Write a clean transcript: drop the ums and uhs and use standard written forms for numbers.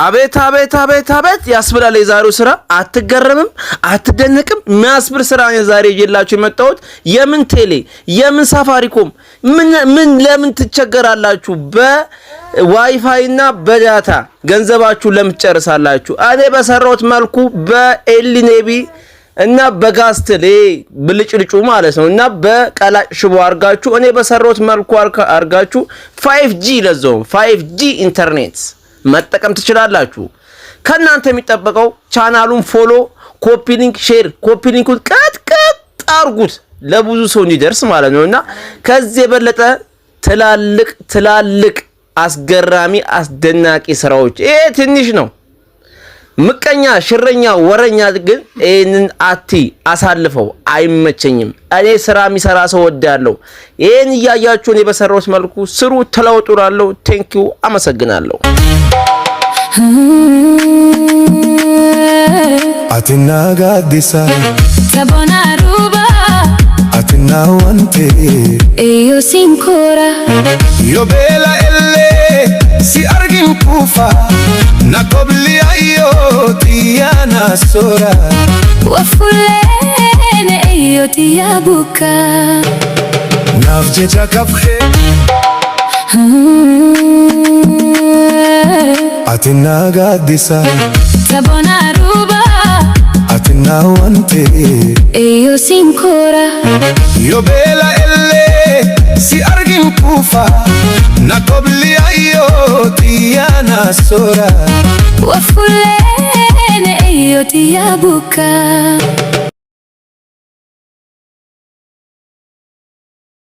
አቤት አቤት አቤት አቤት ያስብላል። የዛሬው ስራ አትገረምም? አትደነቅም? የሚያስብል ስራ ነው ዛሬ ይዤላችሁ የመጣሁት። የምን ቴሌ የምን ሳፋሪኮም ምን ለምን ትቸገራላችሁ? በዋይፋይ እና በዳታ ገንዘባችሁ ለምን ትጨርሳላችሁ? እኔ በሰራሁት መልኩ በኤልኔቢ እና በጋስትል ብልጭልጩ ማለት ነው እና በቀላጭ ሽቦ አርጋችሁ እኔ በሰራሁት መልኩ አርጋችሁ 5G ለዘው 5G ኢንተርኔት መጠቀም ትችላላችሁ። ከናንተ የሚጠበቀው ቻናሉን ፎሎ፣ ኮፒ ሊንክ፣ ሼር፣ ኮፒ ሊንኩን ቀጥቀጥ አርጉት ለብዙ ሰው እንዲደርስ ማለት ነውና ከዚህ የበለጠ ትላልቅ አስገራሚ አስደናቂ ስራዎች ይሄ ትንሽ ነው። ምቀኛ ሽረኛ ወረኛ ግን እነን አሳልፈው አይመቸኝም። እኔ ስራ የሚሰራ ሰው ወዳለው ይሄን ያያችሁ እኔ በሰራሁት መልኩ ስሩ ተለውጡራለሁ። ቴንኪው አመሰግናለሁ። አትና ጋዲሳ ተቦና ሩባ አትና ወንቴ ኤዮ ሲንኮራ ዮቤላ ኤሌ ሲአርጊን ኩፋ ናቆብሊ አዮ ቲያና ሶራ ወፉሌነ ኤዮ ቲያቡካ ናፍጀቻ ካፍኼ አትና ጋዲሳ ተቦና ሩባ አትና ወንቴ ኤዮ ሲንኮራ ዮቤላ ኤሌ ሲአርጊን ኩፋ ናቆብሊ አዮ ቲያና ሶራ ወፉሌነ ኤዮ ቲያቡካ